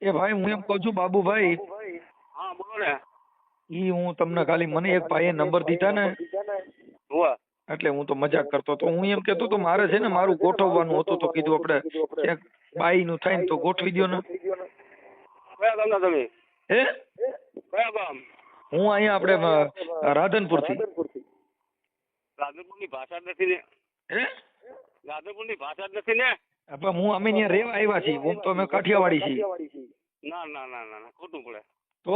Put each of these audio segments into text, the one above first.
એ ભાઈ હું એમ કહું છું બાબુભાઈ, હા બોલો ને. ઈ હું તમને ખાલી મને એક ભાઈએ નંબર દીધા ને હોવે. એટલે હું તો મજાક કરતો તો. હું એમ કેતો તો મારે છે ને મારું ગોઠવવાનું હતું તો કીધું આપણે ક્યાંક બાઈ નું થાય ને તો ગોઠવી દો ને. કયા ગામના તમે? હે કયા ગામ? હું અહીંયા આપણે રાધનપુર થી. રાધનપુરની ભાષા જ નથી ને. હે રાધનપુરની ભાષા જ નથી ને. આપણે હું અમે ત્યાં રહેવા આવ્યા છીએ. હું તો અમે કાઠિયાવાડી છીએ. ના ના ના ના ના ખોટું પડે. તો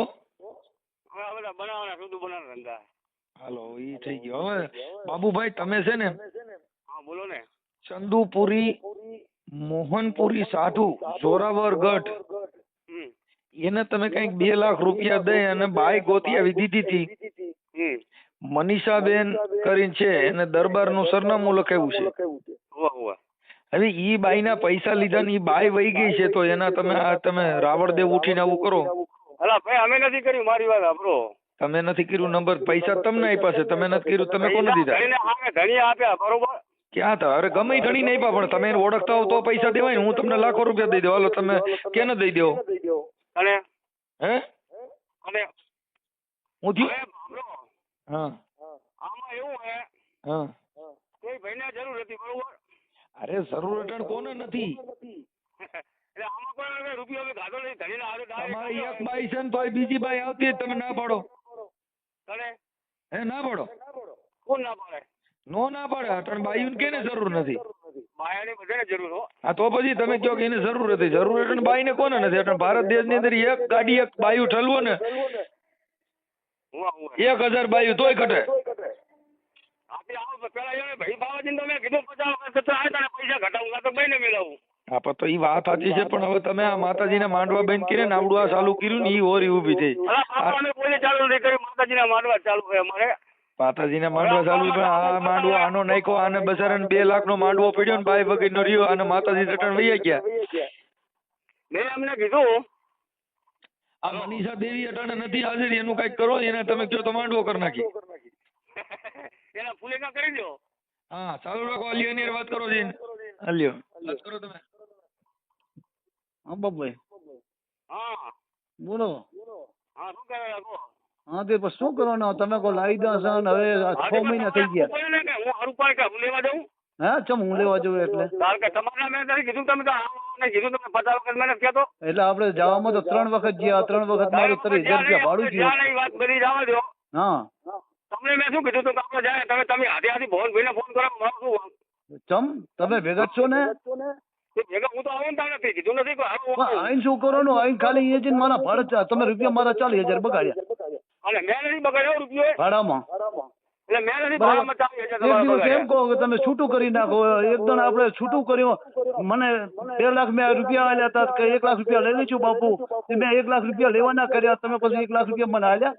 હવે આ બધા બનાવવાના શુદ્ધ બનાવવાના ધંધા. હાલો ઈ થઈ ગયો. હવે બાબુભાઈ તમે છે ને હા બોલો ને. ચંદુપુરી મોહનપુરી સાધુ જોરાવર ગઢ હમ એને તમે કઈક 2 લાખ રૂપિયા દઈ અને બાઈ ગોતી આવી દીધી હતી. હમ મનીષાબેન કરીને છે એને દરબારનું સરનામું લખાવ્યું છે. હોવે હોવે. હવે ઈ બાઈના પૈસા લીધા ને ઈ બાઈ વહી ગઈ છે તો એના તમે રાવણ દેવ ઉઠીને આવું કરો. અલા ભાઈ અમે નથી કર્યું, મારી વાત સાંભળો. તમે નથી કર્યું નંબર, પૈસા તમને આપ્યા છે, તમે નથી કર્યું, તમે કોને દીધા? ધણી આપ્યા બરોબર. ક્યાં હતા? અરે ગમે ધણી નહીં આપ્યા પણ તમે એને ઓળખતા હો તો પૈસા દેવાય ને. હું તમને લાખો રૂપિયા દઈ દઉં, હાલો તમે કેને દઈ દો? અને હે અને હું થયું? સાંભળો હા આમાં એવું હે હા કોઈ ભાઈને જરૂર હતી બરોબર. અરે જરૂર અટણ કોને નથી? એટલે આમાં કોઈ રૂપિયો અમે ગાધો નહીં. ધણીના હારે તમારી એક બાઈ છે ને તો બીજી બાઈ આવતી જ તમે ના પાડો. તને હે ના પાડો? કોણ ના પાડે? નો ના પાડે. અટણ બાઈઓને કેને જરૂર નથી? બાયાની બધાને જરૂર હો. હા તો પછી તમે કહો કે એને જરૂર હતી. જરૂર અટણ બાઈ ને કોને નથી? અટણ ભારત દેશની અંદર એક ગાડી એક બાયું ઠલવો ને હું આવું 1000 બાયું તોય ઘટે. આપણે આવો પેલા એને ભાઈ બાવાજીને તમે કીધું 50 વખત તો આ તને પૈસા ઘટાડું તો ભાઈને મેળવું. હા પણ તો ઈ વાત સાચી છે પણ હવે તમે આ માતાજીને માંડવા બેન કરીને નાવડું આ ચાલુ કર્યું ને ઈ ઓરી ઊભી થઈ. અમે કોઈ ચાલુ નહીં કર્યું, માતાજીના માંડવા ચાલુ છે અમારે. માતાજીને માંડવા ચાલુ પણ આ માંડવો આનો નાખ્યો આને બસારાને 2 લાખનો માંડવો પડ્યો ને બાઈ વગરનો રહ્યો અને માતાજી રટણ વહી ગયા. મેં અમને કીધું આ મનીષા દેવી અટાણે નથી હાજર, એનું કઈક કરો. એને તમે કહો તો માંડવો કરી નાખી. એના ફૂલે ના કરી દો. હા ચાલુ રાખો. અલ્યો એની વાત કરો જઈને. અલ્યો વાત કરો તમે. હા બાપભાઈ હા બોલો. હા શું કરે રાખો? હા તે પછી શું કરવાનું? તમે કહો લાવી દો છો ને હવે 6 મહિના થઈ ગયા. હું હારું પાડ કે હું લેવા દઉં? હા ચમ હું લેવા જવું એટલે? કારણ કે તમારા મેં તને કીધું તમે તો આવો કીધું તમે 50 વખત મને કહેતો. એટલે આપણે જવામાં તો 3 વખત ગયા. 3 વખત મારું 30,000 રૂપિયા ભાડું જ્યાં થયું. નહીં વાત કરી જવા દો. હા તમને મેં શું કીધું તું કે આપણે જાય તમે હાથે હાથી ભવનભાઈને ફોન કરો. મારું શું ચમ તમે ભેગા જ છો ને? ભેગા હું તો આવું ને નથી કીધું નથી કે આવું આઈન શું કરવાનું? આઈન ખાલી એ જઈને મારા ભાડે તમે રૂપિયા મારા 40,000 બગાડ્યા અને મેં નથી બગાડ્યો રૂપિયો ભાડામાં. એટલે મેં નથી ભાડામાં 40,000 એક દિવસ એમ કહો કે તમે છૂટું કરી નાખો. એકદમ આપણે છૂટું કર્યું. મને 2 લાખ મેં રૂપિયા આલ્યા હતા કે 1 લાખ રૂપિયા લઈ લઈશું બાપુ. મેં 1 લાખ રૂપિયા લેવાના કર્યા. તમે પછી 1 લાખ રૂપિયા મને આલ્યા.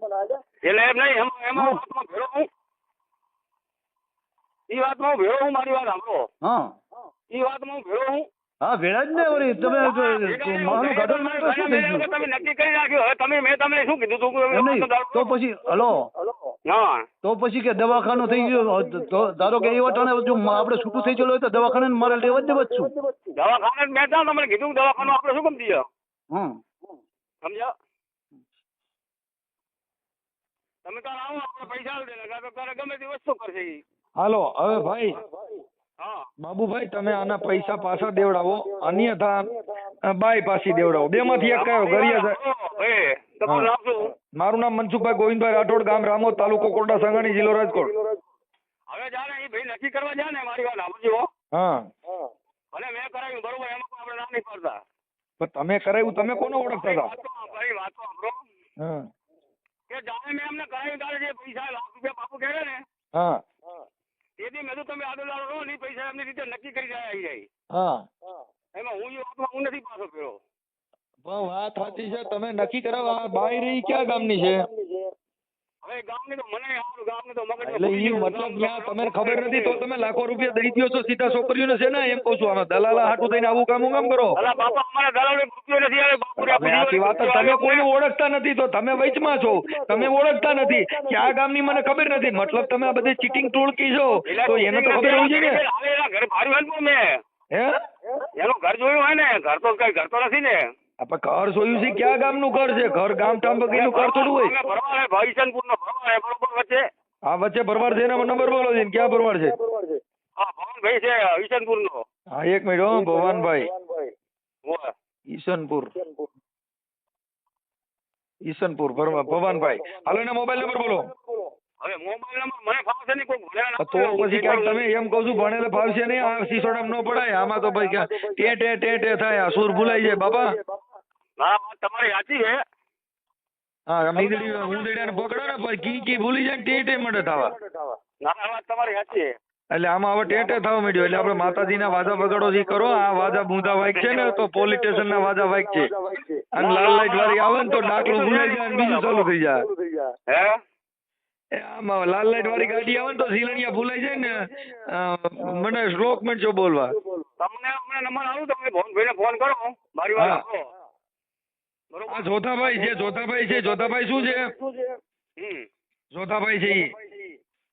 એટલે એમ નહીં એમાં વાતમાં ભેળો હું ઈ વાતમાં ભેળો હું. મારી વાત સાંભળો. હા ઈ વાતમાં હું ભેળો હું. હા ભેળા જ ને વળી. તમે મારું ગાડો તો શું થઈ ગયું? તમે નક્કી કરી નાખ્યું. હવે તમે તમને શું કીધું તું? એમ નહીં તો પછી હલો હા તો પછી કે દવાખાનું થઈ ગયું. તો ધારો કે એ વટાણે જો આપણે છૂટું થઈ ગયેલું હોય તો દવાખાને મારે લેવા જ દેવા જ છું. દવાખાને મેં ત્યાં તમને કીધું દવાખાનું આપણે શું ગમતી હમ સમજ્યા? તમે તાર આવો આપણે પૈસા આપી દે તો તારે ગમે તે વસ્તુ કરશે ઈ. હાલો હવે ભાઈ હા બાબુભાઈ તમે આના પૈસા પાછા દેવડાવો, અન્યથા બાઈ પાછી દેવડાવો. 2 માંથી એક કયો ગરિયા ભાઈ તમારું નામ શું? મારું નામ મનસુખભાઈ ગોવિંદભાઈ રાઠોડ, ગામ રામોદ, તાલુકો કોરડા સાંગાણી, જિલ્લો રાજકોટ. હવે જાણે એ ભાઈ નક્કી કરવા જાય ને મારી વાત સાંભળજો. હા ભલે મેં કરાવ્યું બરોબર, એમાં કોઈ આપણે ના નહીં પડતા. પણ તમે કરાવ્યું તમે કોને ઓળખતા હતા? વાત તો સાંભળો હા કે જાણે મેં એમને કરાવ્યું તારે જે પૈસા લાખ રૂપિયા બાપુ કહે ને હા તેથી મેં તો તમે આદો લાડો રહો ને પૈસા એમની રીતે નક્કી કરી જાય આવી જાય. હા એમાં હું એ વાતમાં હું નથી પાછો ફેરો. પણ વાત સાચી છે. તમે નક્કી કરાવો. આ બાઈ રહી ક્યાં ગામની છે? હવે ગામની તો મને આવડું ગામની તો મગજ એટલે ઈ મતલબ ત્યાં તમને ખબર નથી તો તમે લાખો રૂપિયા દઈ દો છો સીધા છોકરીઓને છે ને? એમ કહું છું આમાં દલાલા હાટું થઈને આવું કામ કામ કરો. અલા બાપા અમારા દલાલ રૂપિયો નથી આવે બાપુ. તમે આખી વાત જ તમે કોઈને ઓળખતા નથી તો તમે વચમાં છો. તમે ઓળખતા નથી કે આ ગામની મને ખબર નથી. મતલબ તમે આ બધી ચીટિંગ ટોળકી છો તો એને તો ખબર હોવી જોઈએ ને. એના ઘર ભાડું મેં હે એનું ઘર જોયું હોય ને? ઘર તો કઈ ઘર તો નથી ને. આપણે ઘર જોયું છે ક્યાં ગામનું ઘર છે? ઘર ગામ ટાંબકીનું ઘર થોડું હોય. અમે ભરવાડ હે, ભાઈચંદપુરનો ભરવાડ હે, બરોબર વચ્ચે. આ વચ્ચે ભરવાડ છે, એના નંબર બોલો છે, ક્યાં ભરવાડ છે? હા, ભવનભાઈ છે ઈશનપુરનો. હા, એક મિનિટ હો, ભવાનભાઈ હોવે. ઈશનપુર ભવાનભાઈ. હાલો, એના મોબાઈલ નંબર બોલો. હવે મોબાઈલ નંબર મને ફાવશે નહીં, કોઈ ભણેલા તો પછી ક્યાંક તમે એમ કહું છું ભણેલે ફાવશે નહીં, આ સિસોડામાં ન પડાય. આમાં તો ભાઈ ક્યાં ટેટે થાય, આ સુર ભૂલાઈ જાય બાપા. હા, વાત તમારી સાચી છે. હા, મીંદડી ઉંદડિયાને પકડો ને પછી કી ભૂલી જાય ને ટેટે મળે થવા. ના, વાત તમારી સાચી છે. એટલે આમાં હવે ટેટે થવા માંડ્યો. એટલે આપણે માતાજીના વાજા વગાડો જે કરો, આ વાજા બુંદા વાઈક છે ને તો પોલીસ સ્ટેશનના વાજા વાઈક છે. અને લાલ લાઈટ વાળી આવે ને તો ડાકલું ભૂલાઈ જાય અને બીજું ચાલુ થઈ જાય. હે? આમાં લાલ લાઈટ વાળી ગાડી આવે ને તો ઝીલણિયા ભૂલાઈ જાય ને. મને શ્લોક મળજો બોલવા. તમને હમણાં નંબર આવું તમે ભાઈને ફોન કરો, મારી વાત હા. આપો. આ જોધાભાઈ છે, જોધાભાઈ શું છે? હમ. જોધાભાઈ છે ઈ.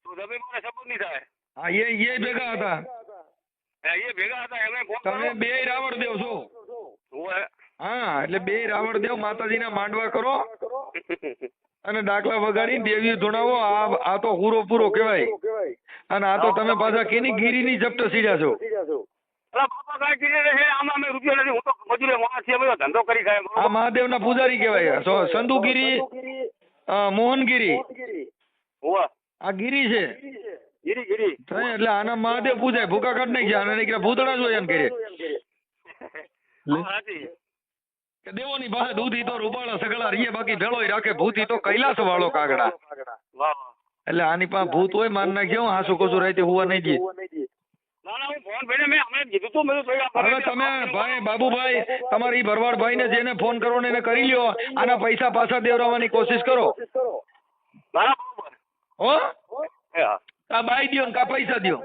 તો તમે મને સબૂત નહીં થાય. હા, એ ભેગા હતા. એ ભેગા હતા, એમને ફોન તમે કરો. બે રાવણદેવ છો. હોવે. હા, એટલે બે રાવણદેવ માતાજીના માંડવા કરો અને ડાકલા વગાડીને દેવી ધૂણાવો. આ તો પૂરો પૂરો કહેવાય. અને આ તો તમે પાછા કેની ગીરીની જપ્ત સીડ્યા છો. અલા બાપા કાંઈ કીધે છે, આમાં અમે રૂપિયા નથી, હું તો મજૂરી માણસ છીએ, બધો ધંધો કરી ખાય. આ મહાદેવના પૂજારી કહેવાય. સંધુગીરી, મોહનગીરી, હોવે. આ ગીરી છે. ગીરી. એટલે આના મહાદેવ પૂજાય. ભૂકા કાઢ નાખી આને નીકળ્યા ભૂતડા જ હોય એમ કરીએ. હા, સાચી. કે દેવોની પાસે દૂધી તો રૂપાળા સગળા રીએ, બાકી ભેળોય રાખે ભૂતી તો કૈલાસ વાળો કાગડા. વાહ. એટલે આની પાસે ભૂત હોય માન નાખ્યો. હાસુ કોસું રાતે હુવા નહીં દે. ના, હું ફોન ભાઈને મેં હમણાં કીધું તું, મેં કીધું હવે તમે ભાઈ બાબુભાઈ તમારી ભરવાડભાઈ ને જેને ફોન કરો ને એને કરી લ્યો. આના પૈસા પાછા દેવરાવવાની કોશિશ કરો. ના, બરોબર. હો, હા. કા બાઈ દ્યો ને કા પૈસા દ્યો.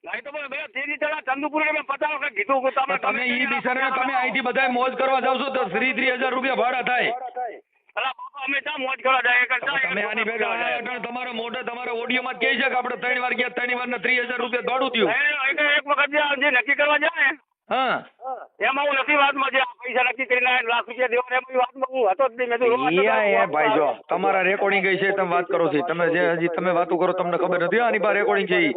નહીં તો બે તેજી ચડા ચંદુપુરી મેં 50 વખત કીધું કે તમે ઈ બિચારાને તમે અહીંથી બધાય મોજ કરવા જાવ છો તો 3,000 રૂપિયા ભાડા થાય. અલા બાપા અમે ત્યાં મોજ કરવા જાય તમે આની ભેગા તમારા મોઢે તમારા ઓડિયોમાં જ કહે છે કે આપણે 3 વાર ગયા, 3 વાર ને 30,000 રૂપિયા દોડું થયું. એક વખત જે નક્કી કરવા જાય હા, એમાં હું નથી વાતમાં જે પૈસા નક્કી કરીને લાખ રૂપિયા દેવાના એમાં વાતમાં હું હતો જ નહીં. મેં એ ભાઈ જો તમારા રેકોર્ડિંગ ગઈ છે, તમે વાત કરો છો. તમે જે હજી તમે વાતો કરો તમને ખબર નથી. આની પાસે રેકોર્ડિંગ છે ઈ.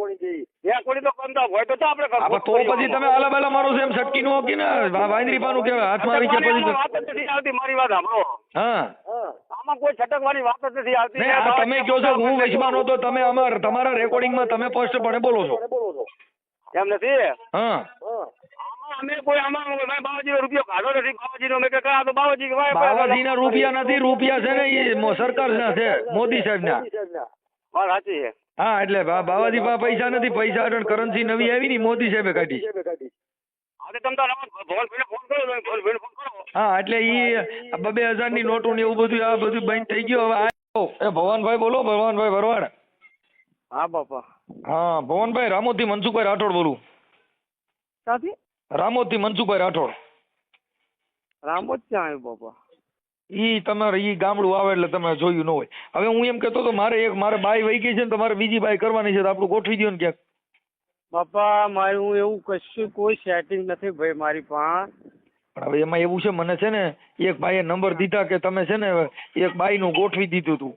કોણી તો કરતા હોય તો આપણે તો પછી તમે આલા બાલા મારો છો એમ સટકી નો કે ને વાંદરી પાનું કહેવાય હાથમાં આવી છે પછી. વાત જ નથી આવતી, મારી વાત સાંભળો. હા, આમાં કોઈ છટકવાની વાત જ નથી આવતી. નહીં, આ તમે કહો છો હું વૈશ્વાનો તો તમે તમારા રેકોર્ડિંગમાં તમે સ્પષ્ટપણે બોલો છો. એમ નથી. હા, અમે કોઈ આમાં બાવાજીનો રૂપિયો ખાધો નથી. બાવાજીનો મેં કહ્યું તો બાવાજી બાવાજીના રૂપિયા નથી. રૂપિયા છે ને એ સરકારના છે, મોદી સાહેબના. વાત સાચી છે. હા, એટલે બાવાજી પાસે પૈસા નથી. પૈસા કરન્સી નવી આવી ને મોદી સાહેબે કાઢી. આજે તમે ભવનભાઈને ફોન કરો, ભવનભાઈને ફોન કરો. હા, એટલે ઈ 2,000 ની નોટો ને એવું બધું આ બધું બંધ થઈ ગયું. હવે એ ભવાનભાઈ બોલો, ભવાનભાઈ ભરવાડ. હા બાપા. હા, ભવનભાઈ રામોદથી મનસુખભાઈ રાઠોડ બોલું. ક્યાંથી? રામોદથી મનસુખભાઈ રાઠોડ. રામોદ ક્યાં આવ્યું બાપા? ઈ તમારે ઈ ગામડું આવે એટલે તમે જોયું ન હોય. હવે હું એમ કહેતો તો મારે બાઈ વહી ગઈ છે ને તમારે બીજી બાઈ કરવાની છે તો આપણું ગોઠવી દો ને ક્યાંક. બાપા મારું એવું કશું કોઈ સેટિંગ નથી ભાઈ મારી પાસે. પણ હવે એમાં એવું છે, મને છે ને એક ભાઈએ નંબર દીધા કે તમે છે ને એક બાઈનું ગોઠવી દીધું તું.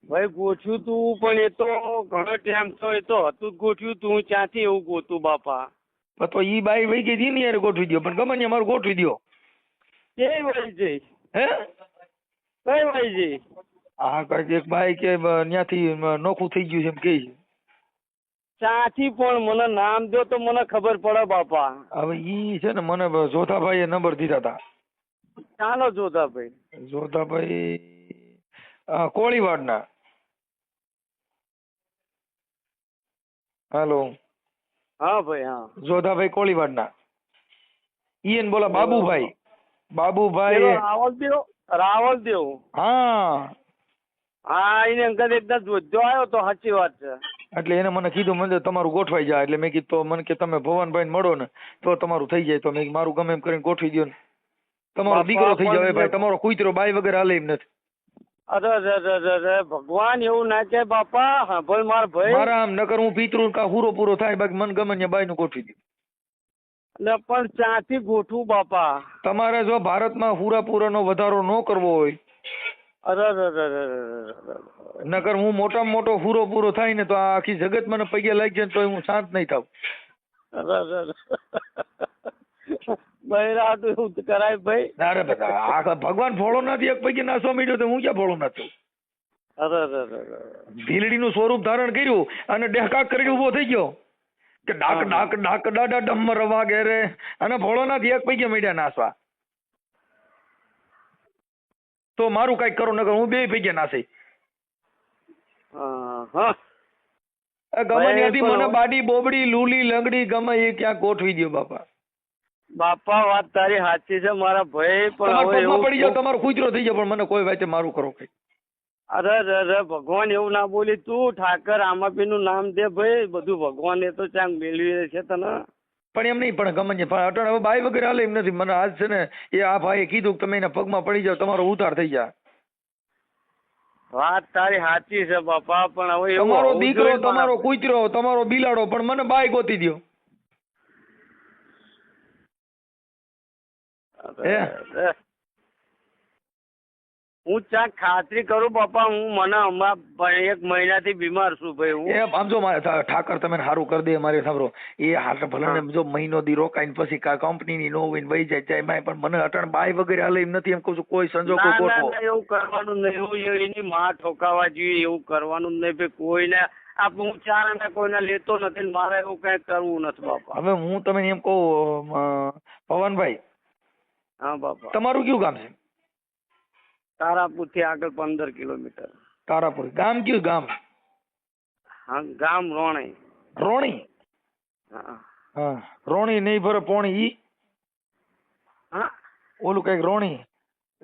ભાઈ ગોઠવ્યું તું પણ એ તો ઘણો ટાઈમ તો એ તો હતું જ ગોઠવ્યું તું. ક્યાંથી એવું ગોતું બાપા? તો ઈ બાઈ વહી ગઈ હતી ને યાર ગોઠવી દો. પણ ગમે ને અમારું ગોઠવી દો. કઈ ભાઈ જઈ? હે કઈ ભાઈ જઈ? હા, કઈક એક બાઈ કે ત્યાંથી નોખું થઈ ગયું છે એમ કે છે. ત્યાંથી પણ મને નામ દો તો મને ખબર પડે બાપા. હવે ઈ છે ને મને જોધાભાઈએ નંબર દીધા હતા. ચાલો જોધાભાઈ. જોધાભાઈ કોળીવાડના. હાલો. હા ભાઈ. હા, જોધાભાઈ કોળીવાડના. ઈ એને બોલા બાબુભાઈ. રાવલદેવ. હા, એને અંકલ એકદમ જોજો આવ્યો તો સાચી વાત છે. એટલે એને મને કીધું મને તમારું ગોઠવાઈ જાય. એટલે મેં કીધું તો મને કે તમે ભવનભાઈ મળો ને તો તમારું થઈ જાય. તો મેં મારું ગમે એમ કરીને ગોઠવી દો ને. તમારો દીકરો થઈ જાય ભાઈ. તમારો કુતરો બાઈ વગર હાલે એમ નથી. અરે ભગવાન એવું ના કે બાપા. હા ભાઈ માર ભાઈ મારા આમ નકર હું પિતૃ કા પૂરો થાય બાકી મન ગમે ને બાઈ નું ગોઠવી દઉં. એટલે પણ ચાથી ગોઠવું બાપા? તમારે જો ભારતમાં પૂરાપૂરાનો વધારો ન કરવો હોય, અરે નકર હું મોટામાં મોટો પૂરો થાય ને તો આ આખી જગત મને પગે લાગી જાય તો હું શાંત નહીં થાવ. બૈરા તો એવું તો કરાય ભાઈ. અરે બધા આ ભગવાન ભોળોનાથ એક પૈકી નાસવા માંડ્યો તો હું ક્યાં ભોળોનાથ છું? ભીલડીનું સ્વરૂપ ધારણ કર્યું અને ડેહકાક કરીને ઉભો થઈ ગયો કે ડાક ડાક ડાક ડાડા ડમર વાગે રે, અને ભોળોનાથ એક પૈકી માંડ્યા નાસવા. તો મારું કઈક કરો નકર હું બે પૈકી નાસી. ગમે ત્યાંથી મને બાડી બોબડી લૂલી લંગડી ગમે એ ક્યાં ગોઠવી દો બાપા. બાપા વાત તારી સાચી છે મારા ભાઈ, પણ તમારા હવે પગમાં પડી જાવ, એવું તમારો કૂતરો થઈ જાય, પણ મને કોઈ વાતે મારું કરો કઈ. અરે ભગવાન એવું ના બોલી. તું ઠાકર આમાપી નું નામ દે ભાઈ, બધું ભગવાન એ તો ચાંગ મેળવી છે તને. પણ એમ નહીં, પણ ગમે છે પણ અટણ હવે બાઈ વગેરે હાલે એમ નથી. મને આજ છે ને એ આ ભાઈએ કીધું કે તમે એના પગમાં પડી જાવ, તમારો ઉતાર થઈ જાય. વાત તારી સાચી છે બાપા, પણ હવે એવું તમારો હોવું દીકરો, જોઈએ તમારો મારા- કૂતરો, તમારો બિલાડો, પણ મને બાઈ ગોતી દ્યો. અરે, હું ચાક ખાતરી કરું બાપા, હું મને હમણાં 1 મહિનાથી બીમાર છું ભાઈ હું. એ આમ જો ઠાકર તમે સારું કરી દે મારે સાંભળો, એ હાથ ભલે ને જો મહિનો દી રોકાઈને પછી કંપનીની નો હોય ને વહી જાય માય, પણ મને અટણ બાઈ વગેરે હાલે એમ નથી. એમ કહું છું કોઈ સંજોગો ના, ગોઠવો. ના, એવું કરવાનું નહીં. એવું એની માં ઠોકાવા જોઈએ એવું કરવાનું નહીં ભાઈ. કોઈને હું ચાર કોઈને લેતો નથી ને મારે એવું કઈ કરવું નથી બાપા. હવે હું તમને એમ કહું પવનભાઈ, હા બાપા. તમારું કયું ગામ છે? તારાપુર થી આગળ 15 કિલોમીટર. તારાપુર ગામ કયું ગામ? હા, ગામ રોણી. રોણી? હા, હા, રોણી નહીં ભરે પોણી ઈ હા, ઓલું કઈક રોણી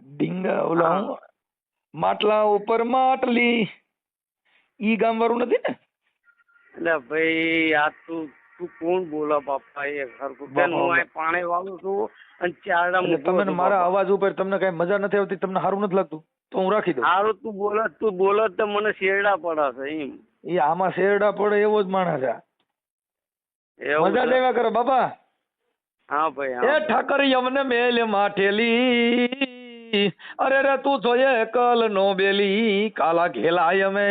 ડીંગા ઓલા હું માટલા ઉપર માટલી ઈ ગામ વાળું નથી ને? એટલે ભાઈ આ તું કોણ બોલો બાપા? એ ખરખું કે હું અહીં પાણી વાળું છું અને ચારડા એટલે મૂકું તમે છું મારા બાપા. અવાજ ઉપર તમને કઈ મજા નથી આવતી, તમને સારું નથી લાગતું તો હું રાખી દઉં. હારું તું બોલો તો મને શેરડા પડે છે એમ. એ આમાં શેરડા પડે એવો જ માણસ છે. એવું મજા છે? લેવા કરો બાપા. હા ભાઈ, એ હા. ઠાકર યમને મેલ માઠેલી, અરે રે તું જોઈએ કલ નો બેલી કાલા ઘેલાય અમે,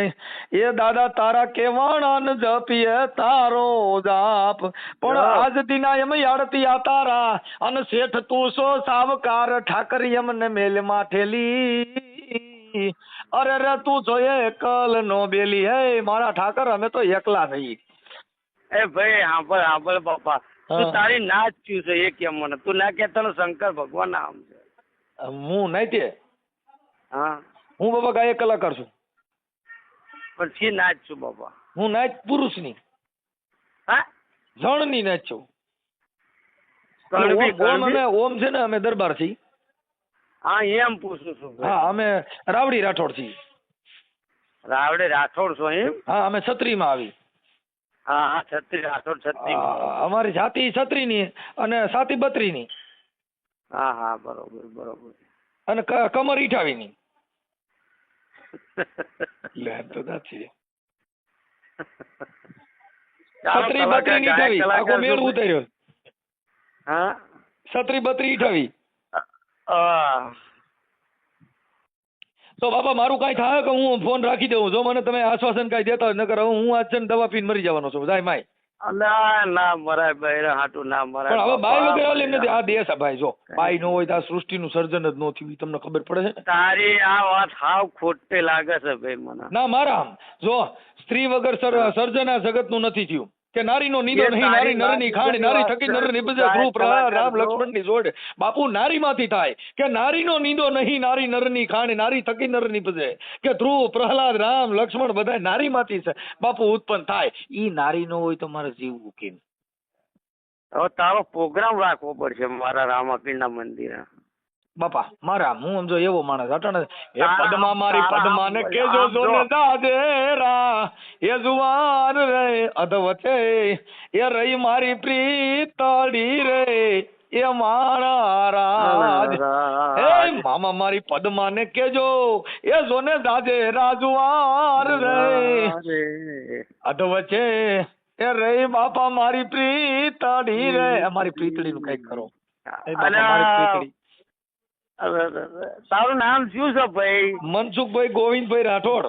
એ દાદા તારા કેવાણ જપીએ તારો જાપ, પણ આજ દિના એમ યાડતી આ તારા અને શેઠ તું સો સાવકાર, ઠાકર યમને મેલ માઠેલી, અરે રે તું જોઈએ કલ નો બેલી. હે મારા ઠાકર અમે તો એકલા થઈ. એ ભાઈ સાંભળ બાપા, હા. તું તારી નાચ શું છે એ કેમ મને? તું ના કે તને શંકર ભગવાન નામ છે? હું નહીં તે, હા, હું બાબા ગાયક કલાકાર છું. પણ શી નાચ છું બાપા? હું નાચ પુરુષની, હા, જણની નાચ છું. કણબી, ઓમ કણબી? અમે ઓમ છે ને અમે દરબાર છીએ. હા, એમ પૂછું છું ભાઈ. હા, અમે રાવડી રાઠોડ છીએ. રાવડે રાઠોડ છો એમ? હા, અમે છત્રીમાં આવી. હા, હા, છત્રી રાઠોડ છત્રી. અમારી જાતિ છત્રીની અને સાતી બત્રીની હા, હા, બરોબર. અને કમર ઈઠાવીની. લે તો દાચી છત્રી બત્રી ઈઠાવી આખો મેળ ઉતાર્યો. હા, છત્રી બત્રી ઈઠાવી. હા. તો બાપા મારું કઈ થાય કે હું ફોન રાખી દઉં, જો મને તમે આશ્વાસન કઈ દેતા હોય, નકર હવે હું આજ છે ને દવા પીને મરી જવાનો છું. જાય માય. ના મરાય બૈરા હાટું ના મરાય. પણ હવે બાપા, બાઈ વગેરે હાલે એમ નથી. આ દેશ ભાઈ જો બાઈ ન હોય તો આ સૃષ્ટિનું સર્જન જ ન થયું, તમને ખબર પડે છે ને? તારી આ વાત હાવ ખોટી લાગે છે ભાઈ મને. ના મારા આમ જો સ્ત્રી વગર સર્જન આ જગતનું નથી થયું કે નારીનો નીંદો એ નહીં, નારી તારી નરની વાત ખાણ, નારી વાત થકી છે. નર નિપજે, ગાય ધ્રુવ પ્રહલાદ કલાકાર રામ જો. લક્ષ્મણની જોડે. બાપુ નારીમાંથી થાય કે નારીનો નીંદો નહીં, નારી નરની ખાણ, નારી થકી નર નિપજે, કે ધ્રુવ પ્રહલાદ રામ લક્ષ્મણ બધા નારીમાંથી છે બાપુ ઉત્પન્ન થાય. ઈ નારી નો હોય તો મારે જીવવું કેમ? હવે તારો પ્રોગ્રામ રાખવો પડશે મારા રામાપીરના મંદિરે. બાપા મારા હું સમજો એવો માણસ અટાણે એ તારા પદ્મા મારી તારા પદ્માને આમ કેજો આમ જો. જોને દાદેરા એ જુવાન રે અધવચે એ રહી મારી પ્રીતડી રે એ મારા રાજ. એ મામા મારી પદ્માને કેજો એ જોને દાદેરા જુવાન રે અધવચે એ રે બાપા મારી પ્રીતડી રે મારી પ્રીતડી નું કઈક કરો એ બાપા અને મારી પ્રીતડી. તારું નામ શું છે ભાઈ? મનસુખભાઈ ગોવિંદભાઈ રાઠોડ,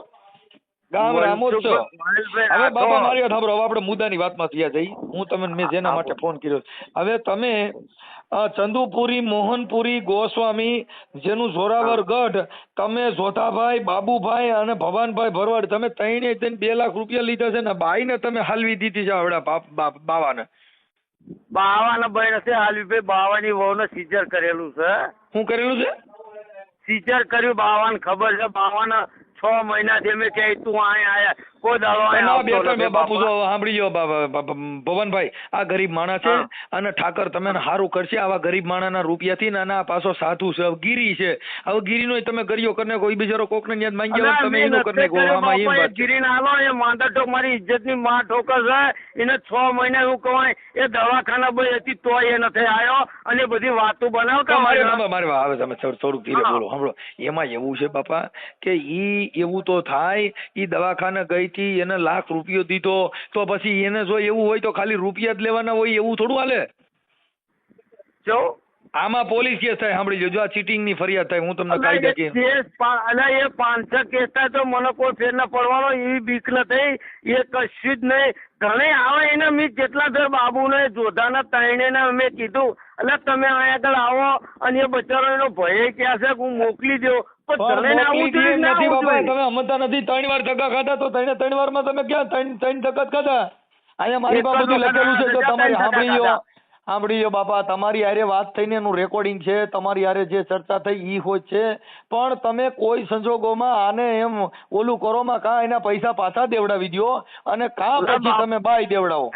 ગામ રામોદ છે. મહેશભાઈ હવે બાપા રાઠોડ. મારી વાત સાંભળો, હવે આપણે મુદ્દાની વાતમાં થયા જઈ. હું તમને મેં જેના માટે ફોન કર્યો, હવે તમે ચંદુપુરી, મોહનપુરી, ગોસ્વામી, જેનું જોરાવર ગઢ, તમે જોધાભાઈ, બાબુભાઈ અને ભવાનભાઈ ભરવાડ, તમે ત્રણે 2 લાખ રૂપિયા લીધા છે ને બાઈને તમે હાલવી દીધી છે આવડા બાવાને. બાવાના ભાઈ નથી હાલવી ભાઈ, બાવાની વહુને સીઝર કરેલું છે. શું કરેલું છે? સીઝર કર્યું. બાવાને ખબર છે. બાવાના 6 મહિનાથી અમે કે તું અહીંયા આયા કોઈ દાડો અહીંયા ના, બે આવતો ત્રણ નથી બાપુ જો બાપા. સાંભળી લો ભવનભાઈ, આ ગરીબ માણસ છે હા. અને ઠાકર તમને સારું કરશે. આવા ગરીબ માણસના રૂપિયાથી ને આના પાછો સાધુ છે, ગીરી છે. હવે ગીરીનો તમે કર્યો કરીને કોઈ બિચારો કોકને યાદ માંગી આવે અલા, તમે મેં એનું કરીને નથી કર્યું આમાં એમ બાપા. એ વાત છે. ગિરીને આલો એ માંદા ઠોક મારી ઇજ્જતની માં ઠોકર છે. એને 6 મહિના એવું કહેવાય એ દવાખાના ભાઈ હતી તોય એ નથી આવ્યો અને બધી વાતો બનાવતા મારે હોય. મારે હવે તમે થોડુંક ધીરે હા. બોલો. સાંભળો, એમાં એવું છે બાપા કે ઈ એવું તો થાય, ઈ દવાખાને ગઈ હતી, એને લાખ રૂપિયો દીધો, તો પછી એને જો એવું હોય તો ખાલી રૂપિયા જ લેવાના હોય એવું થોડું હાલે. જો આમાં પોલીસ કેસ થાય. સાંભળી લેજો, આ ચીટિંગ ની ફરિયાદ થાય. હું તમને અલા, કાયદા એ કે કેસ અલા, એ 500 કેસ થાય તો મને કોઈ ફેર ના પડવાનો એવી બીક નથી. એ કશું જ નહીં. ઘણે આવે એને મેં જેટલા ફેર બાબુને જોધાના ત્રણેયને મેં કીધું એટલે તમે અહીંયા આગળ આવો અને એ બચારો એનો ભય ક્યાં છે કે હું મોકલી દઉં પણ ઘણે આવું જોઈએ ના નથી આવવું બાપા, જોઈએ. તમે સમજતા નથી. 3 વાર ધક્કા ખાધા તો 3 વારમાં તમે ક્યાં 3 ધક્કા જ ખાધા? અહીંયા મારી એક જ પાસે બધું વખત લખેલું છે. જો ધક્કા તમારી ખાધા. સાંભળી લો બાપા, તમારી હારે વાત થઈને એનું રેકોર્ડિંગ છે, તમારી હારે જે ચર્ચા થઈ ઈ હોય છે, પણ તમે કોઈ સંજોગોમાં આને એમ ઓલું કરોમાં કાં એના પૈસા પાછા દેવડાવી દ્યો અને કાં ઓલા પછી બાપ. તમે બાય દેવડાવો.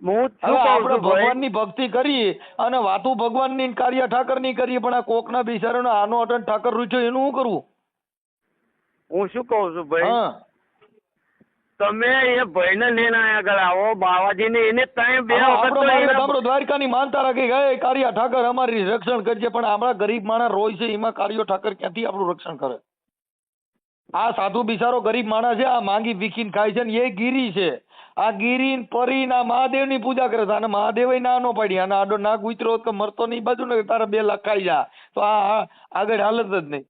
હું શું હવે કહું આપણે છું ભાઈ? ભગવાનની ભક્તિ કરી અને વાતું ભગવાનની ને કાર્ય ઠાકરની કરીએ, પણ આ કોકના બિચારાનો આનો અટન ઠાકર રૂઠ્યો એનું શું કરવું? હું શું કહું છું ભાઈ? હા, તમે એ ભાઈને લઈને અહીંયા આગળ આવો બાવાજીને એને ત્યાં 2 વખત આપણો તો માર્ગ એના- આપણો દ્વારકાની માનતા રાખી ગયે કાર્ય ઠાકર અમારી રક્ષણ કરજે, પણ આપણા ગરીબ માણસ રોય છે એમાં કાર્યો ઠાકર ક્યાંથી આપણું રક્ષણ કરે? આ સાધુ બિચારો ગરીબ માણસ છે, આ માંગી ભીખીને ખાય છે ને એ ગીરી છે. આ ગીરી પરી ના મહાદેવની પૂજા કરે છે અને મહાદેવ ના નો પાડી અને આડો ના ગુતરો તો મરતો નહીં બાજુ ને તારા 2 લાખ ખાઈ જા તો આ આગળ હાલત જ નહીં.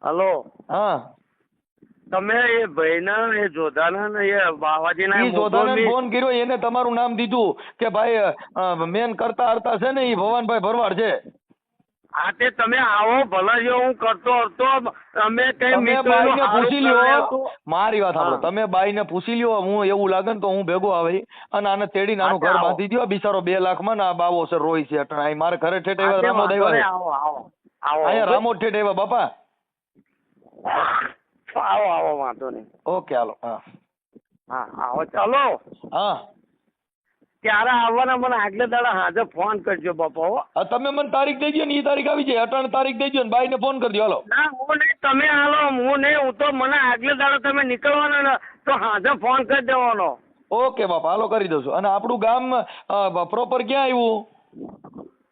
હલો, હા, તમે એ ભાઈના એ જોધાના ને એ બાવાજીના ઈ જોધાને ફોન કર્યો, એને તમારું નામ દીધું કે ભાઈ મેન કરતા હરતા છે ને ઈ ભવાનભાઈ ભરવાડ છે. હા તે તમે આવો ભલે જો હું કરતો હતો અમે કઈ તમે મિત્રોનું બાઈને હારું પૂછી કરાયું લ્યો, હતું. મારી વાત સાંભળો, હા. તમે બાઈને પૂછી લ્યો, હું એવું લાગે ને તો હું ભેગો આવી અને આને તેડી નાનું હા, ઘર આવો. બાંધી દ્યો. બિચારો 2 લાખમાં ને આ બાવો છે રોય છે અટણ. અહીં મારે ઘરે ઠેઠ હા, આવ્યા તે રામોદ વાંધો નહીં, આવ્યા છે. આવો આવો અહીંયા આવો રામોદ ઠેઠ આવ્યા બાપા. આવો આવો વાંધો નહીં. ઓકે હાલો. હા હા આવો ચાલો. હા, ક્યારે આવવાના મને આગલે દાડા હાજર ફોન કરજો બાપા હો. હવે તમે મને તારીખ દઈ દો ને, ઈ તારીખ આવી જાય. અટણ તારીખ દઈ દો ને બાઈને ફોન કરી દો. હાલો. ના હું નહીં, તમે હાલો, હું નહીં. હું તો મને આગલે દાડો તમે નીકળવાના ને તો હાજર ફોન કરી દેવાનો. ઓકે બાપા, હાલો કરી દઉં છું. અને આપણું ગામ પ્રોપર ક્યાં આવ્યું?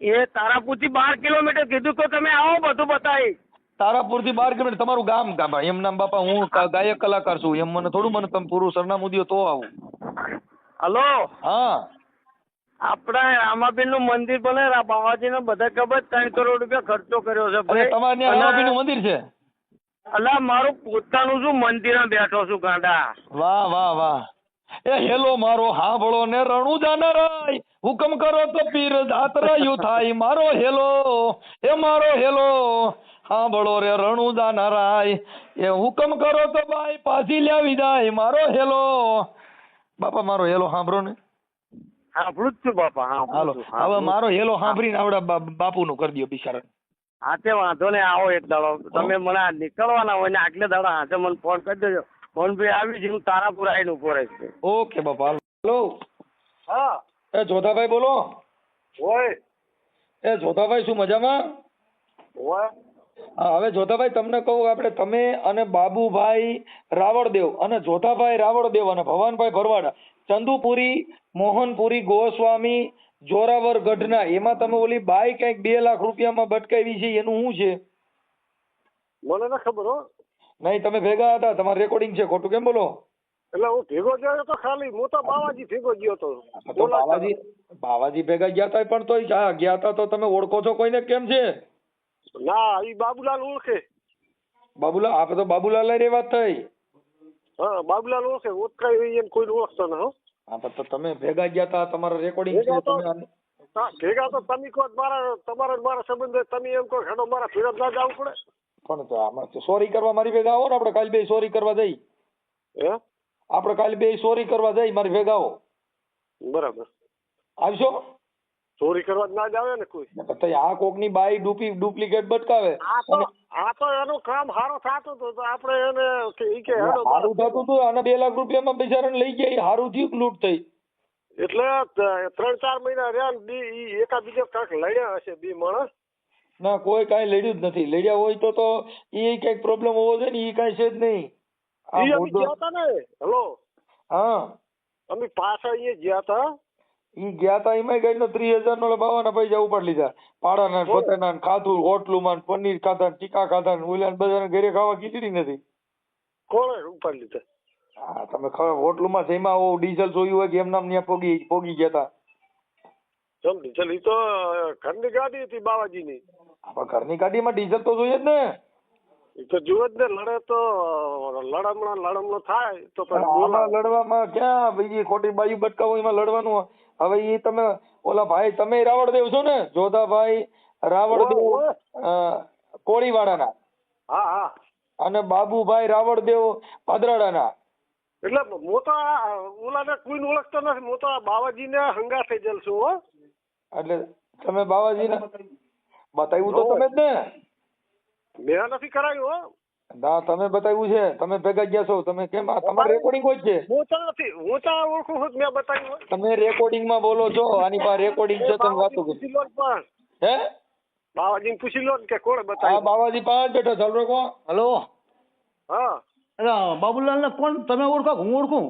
એ તારાપુરથી 12 કિલોમીટર કીધું તો તમે આવો બધું બતાવી. તારાપુરથી 12 કિલોમીટર. તમારું ગામ ગામ એમ નામ બાપા, હું ગાયક કલાકાર છું એમ મને થોડું, મને તમે પૂરું સરનામું દ્યો તો આવું. હલો, હા, આપડા રામાબેન નું મંદિર બને બાવાજી ને બધા ખબર 3 કરોડ રૂપિયા ખર્ચો કર્યો છે અને ભાઈ. તમારે ત્યાં રામાપીરનું મંદિર છે? અલા મારું પોતાનું શું મંદિરમાં બેઠો છું ગાંડા. વાહ વાહ વાહ. એ હેલો મારો હાંભળો ને રણુ જાનારાય, હુકમ કરો તો પીર દાતરાયું થાય. મારો હેલો, એ મારો હેલો હાંભળો રે રણુ જાનારાય, એ હુકમ કરો તો બાઈ પાછી લાવી જાય. મારો હેલો બાપા, મારો હેલો સાંભળો ને. સાંભળું જ છું બાપા. હાલો, હવે મારો હેલો સાંભળીને આવડા બાપુનું કરી દો બિચારા. હા તે વાંધો નહીં, આવો એક દાડો. તમે મને આ નીકળવાના હોય ને આગલે દાડો હાથે મને ફોન કરી દેજો. ફોન ભાઈ આવી છે, હું તારાપુર આવીને ઉભો રહીશ. ઓકે બાપા. હાલો, હા એ જોધાભાઈ બોલો. હોય એ જોધાભાઈ શું મજામાં? હોય. હા, હવે જોધાભાઈ તમને કહું, આપણે તમે અને બાબુભાઈ રાવળદેવ અને જોધાભાઈ રાવળદેવ અને ભવાનભાઈ ભરવાડ, ચંદુપુરી, મોહનપુરી, ગોસ્વામી, જોરાવર ગઢના, એમાં તમે ઓલી બાઈ કઈક 2 લાખ રૂપિયામાં બટકાવી છે, એનું શું છે? મને ના ખબર હો. નહીં, તમે ભેગા હતા, તમારું રેકોર્ડિંગ છે, ખોટું કેમ બોલો? એટલે હું ભેગો ગયો તો ખાલી હું તો બાવાજી ભેગો ગયો તો તો બાવાજી ભેગા ગયા હતા પણ તોય ગયા હતા તો તમે ઓળખો છો કોઈને કેમ છે? ના ઈ બાબુલાલ ઓળખે. બાબુલાલ આપણે તો બાબુલાલ ની વાત થઈ. હા બાબુલાલ ઓળખે, ઓળખાય એને કોઈ ઓળખતો ના. હા તો તમે ભેગા ગયા હતા, તમારા રેકોર્ડિંગ છે તમે ભેગા તો તમે કહો મારા તમારા મારા સંબંધ તમે એમ કહો હેડો મારા ફેરત ના જવું પડે. પણ તો આમાં સોરી કરવા મારી ભેગા આવો ને, આપણે કાલે બે સોરી કરવા જઈ. હે આપણે કાલે બે સોરી કરવા જઈ, મારી ભેગા આવો. બરાબર આવશો? ચોરી કરવા જ ના જ આવે ને કોઈ. પછી આ કોકની બાઈ ડુપ્લિકેટ બટકાવે. આ તો એનું કામ સારું થતું હતું તો આપણે એને ઈ કે હેડો સારું થતું હતું અને 2 લાખ રૂપિયામાં બિચારાને લઈ ગયા, સારું થયું લૂંટ થઈ. એટલે 3-4 મહિના રહ્યા ને એકા બીજો કાંક લડ્યા હશે બે માણસ. ના કોઈ કાંઈ લડ્યું જ નથી. લડ્યા હોય તો એ કઈક પ્રોબ્લેમ હોવો જોઈએ ને, એ કાંઈ છે જ નહીં. ઈ અમે ગયા હતા ને. હેલો હા અમે પાછા અહીંયા ગયા હતા. ઈ ગયા તા એમાં ગઈ 30,000 નો 52 પૈસા ઉપાડ લીધા. પાડાના ખોટાના ખાધું, હોટલુમાં પનીર ખાધા, ટીકા ખાધા, ઉલાન બધાને ઘરે ખાવા કીધી નથી. કોણે ઉપાડ લીધા? હા તમે હોટલુમાં જઈમાં ડીઝલ જોયું હોય કે એમ નામ ત્યાં પોગી ગયા તા. સમજી ચાલ. ઈ તો ઘરની ગાડી હતી બાવાજીની. ઘરની ગાડીમાં ડીઝલ તો જોઈએ જ ને. ઈ તો જુઓ જ ને. લડે તો લડમણો થાય તો લડવામાં ક્યાં બીજી ખોટી બાજુ બટકાવું એમાં લડવાનું. હવે એ તમે ઓલા ભાઈ તમે રાવળદેવ છો ને, જોધાભાઈ રાવળદેવ કોળીવાડાના. હા હા. અને બાબુભાઈ રાવળદેવ પાદરાડાના. એટલે હું તો ઓલાને કોઈને ઓળખતો નથી. હું તો આ બાવાજીને હંગા થઈ જલ છું. હો એટલે તમે બાવાજીને બતાવ્યું તો તમે જ ને? મેં નથી કરાયું. હો ના તમે બતાવ્યું છે, તમે ભેગા ગયા છો. તમે કેમ તમારે રેકોર્ડિંગ હોય છે? હું તો નથી, હું તો ઓળખું છું. મેં બતાવ્યું. તમે રેકોર્ડિંગ માં બોલો છો, આની પાસે રેકોર્ડિંગ છે, તમે વાતો કરો. પૂછી લો પણ. હે બાવાજીને પૂછી લો કે કોણે હા બતાવ્યું. બાવાજી પાંચ બેઠા ચાલ રોકો. હલો હા એટલે બાબુલાલ ને કોણ તમે ઓળખો? હું ઓળખું.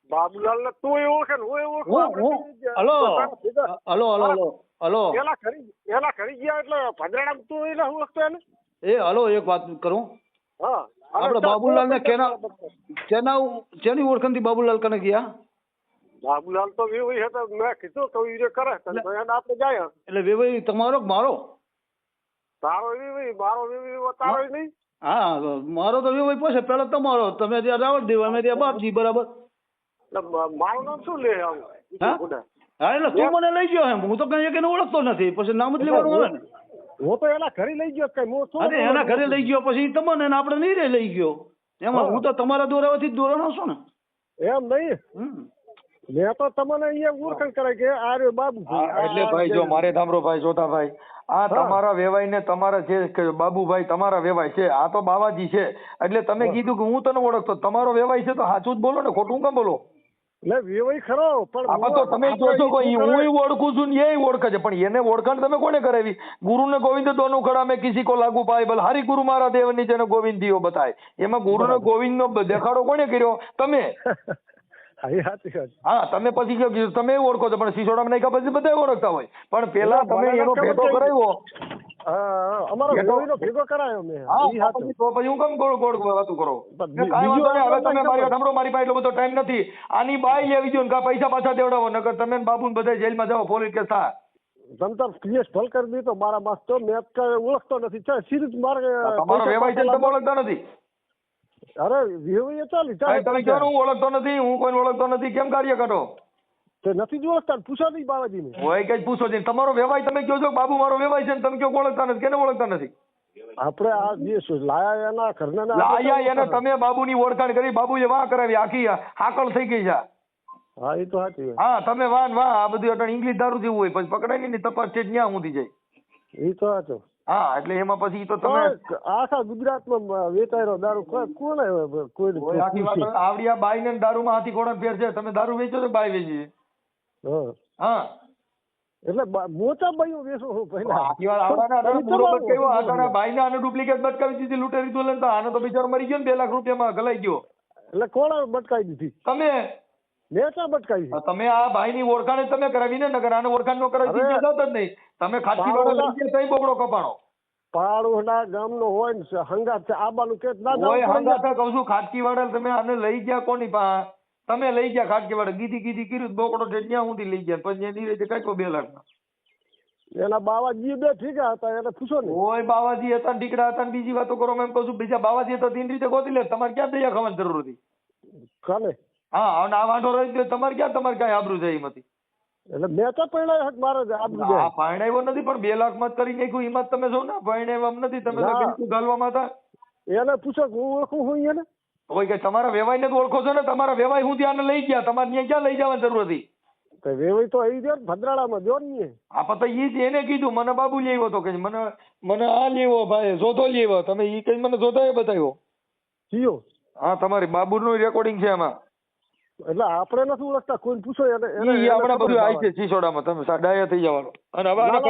બાબુલાલ ને તું ઓળખે ને હું હું hello hello hello hello hello એલા કરી ગયા એટલે ભદ્રાડામ તું એને ઓળખતો એને. એ હલો એક વાત કરું. હા આપણે બાબુલાલ ને કેની ઓળખાણ થી બાબુલાલ કને ગયા? બાબુલાલ તો વેવાઈ હતા. મેં કીધું તો ઈ કરે આપણે જાય. એટલે વેવાઈ તમારો કે મારો? તારો વેવાઈ મારો વેવાઈ તારો નહીં. હા મારો તો વેવાઈ પોસે, પેલા તમારો. તમે ત્યાં રાવળદેવ, અમે ત્યાં બાપજી. બરાબર. મારું નામ શું લે આવું? હા એટલે તું મને લઈ ગયો. હું તો કઈ એકને ઓળખતો નથી, પછી નામ જ લેવાનું આવે ને. હું તો એના ઘરે લઈ ગયો કઈ. અરે એના ઘરે લઈ ગયો પછી તમને ને આપણે નહીં લઈ ગયો. એમાં હું તો તમારા દોરાવાથી જ દોરાનો છું ને. એમ નહીં. મેં તો તમને અહીંયા ઓળખાણ કરાય કે આ રે બાબુ. એટલે ભાઈ જો મારે ધામરો ભાઈ જોધાભાઈ, આ તમારા વેવાઈ ને તમારા જે બાબુભાઈ તમારા વેવાઈ છે, આ તો બાવાજી છે. એટલે તમે કીધું કે હું તને ઓળખતો, તમારો વેવાઈ છે તો સાચું જ બોલો ને, ખોટું કેમ બોલો? એટલે વેવાઈ ખરો પણ તો તમે જોશો કોઈ હું ઓળખું છું ને એ ઓળખે છે, પણ એને ઓળખાણ તમે કોને કરાવી? ગુરુ ને ગોવિંદ દોનું ખડા મેં કિસી કો લાગુ પાય બલ હારી ગુરુ મારા દેવ નીચે ને ગોવિંદ દિયો બતાય. એમાં ગુરુ ને ગોવિંદ નો દેખાડો કોને કર્યો? તમે. હા તમે પછી તમે ઓળખો છો, પણ સિસોડા નહીં પછી બધા ઓળખતા હોય. પણ પેલા તમે એનો ભેટો કરાવ્યો. ભેગો કરાયો મેં. તો પછી હું કેમ ગોળ વાતું કરો? કાંઈ વાંધો નહીં. હવે તમે મારી સાંભળો, મારી પાસે એટલો બધો ટાઈમ નથી. આની બાઈ લેવી જોઈએ ને પૈસા પાછા દેવડાવો, નકર તમે બાબુ ને બધા જેલમાં જાઓ, પોલીસ કેસ થાય. તમતાર કેસ ભલ કરી દીધો મારા માસ તો મેં ઓળખતો નથી. સિરીઝ મારે તમારો વેવાઈ છે તમે ઓળખતા નથી? અરે વેવાઈ ચાલી તમે કહો હું ઓળખતો નથી, હું કોઈ ઓળખતો નથી, કેમ કાર્ય કરો? નથી જ ઓળખતા. પૂછો નહીં બાવાજી ને. હોય કઈ પૂછો છે તમારો વેવાઈ? તમે કહો છો બાબુ મારો વેવાઈ છે ને તમે કયો ઓળખતા નથી? કેને ઓળખતા નથી? આપણે આ જે લાયા એના ઘરના લાયા એને તમે બાબુની ઓળખાણ કરી, બાબુએ વાહ કરાવી, આખી હાકલ થઈ ગઈ છે. હા એ તો સાચી. હા તમે વાહ વાહ આ બધું અટણ ઇંગ્લિશ દારૂ જેવું હોય, પછી પકડાય નહીં તપાસ છે ન્યા ઊંધી જાય. એ તો સાચું. હા એટલે એમાં પછી તો તમે આખા ગુજરાતમાં વેચાયેલો દારૂ કોને કોઈ આવડિયા બાઈ ને દારૂમાં હાથી ઘોડા ફેર છે. તમે દારૂ વેચો છો બાઈ વેચી? હા એટલે મોટા બાઈઓ વેચો હું પહેલા. આખી વાર આવડાના બરોબર કયો આના બાઈ ને આને ડુપ્લિકેટ બટકાવી દીધી, લૂંટેરી દોલન. તો આનો તો બિચારો મરી ગયો ને 2 લાખ રૂપિયામાં ગલાઈ ગયો. એટલે કોણે બટકાવી દીધી? તમે. મેં ક્યાં બટકાવી? તમે આ ભાઈ ની ઓળખાણ તમે કરાવી ને, નગર આને ઓળખાણ નો કરાવી જ નહીં. તમે ખાટકી વાળા બોકડો કપાણો. પાડોશના ગામનો હોય ને હંગાત છે આબાનું કે ના જવું ઓય પડે? હંગાતા કહું છું ખાટકીવાળા તમે આને લઈ ગયા કોની પા તમે લઈ ગયા ખાટકીવાળા ગીધી કર્યું બોકડો છે ત્યાં સુધી લઈ ગયા પછી એની રીતે કાંઈકો 2 લાખમાં એના બાવાજી બે ઠીકા હતા એને પૂછો ને. ઓય બાવાજી હતા ને દીકરા હતા ને બીજી વાતો કરો એમ કહું છું બીજા બાવાજી હતા તેની રીતે ગોતી લે તમારે ક્યાં દયા ખાવાની જરૂર હતી કાને હા અને આ વાંઢો રહી ગયો તમારે કાંઈ આબરૂ જાય એમ હતી એટલે મેં તો પહેલા હક મારે છે આબરૂ જાય. આ પરણાવ્યો નથી પણ 2 લાખ મત કરી નાખ્યું એમાં તમે છો ને પરણાવ્યા એમ નથી તમે તો ના. બિલકુલ ગાલવામાં હતા એને પૂછો કે હું ઓળખું હું એને. કોઈ કે તમારા વેવાઈને જ ઓળખો છો ને તમારા વેવાઈ હું ત્યાં લઈ ગયા તમારે ત્યાં ક્યાં લઈ જવાની જરૂર હતી તો વેવાઈ તો આવી ગયો ને ભદ્રાળામાં જો ને. આ પતા ઈ જ એને કીધું મને બાબુ લેવો તો કે મને આ લેવો ભાઈ જોધો લેવો તમે ઈ કઈ મને જોધો એ બતાવ્યો જીઓ હા તમારી બાબુનું રેકોર્ડિંગ છે એમાં એટલે આપણે નથી ઓળખતા કોઈને પૂછો એને ઈ આપણે બધું આવી છે સિસોડામાં તમે ડાયા થઈ જવાનો અને હવે આને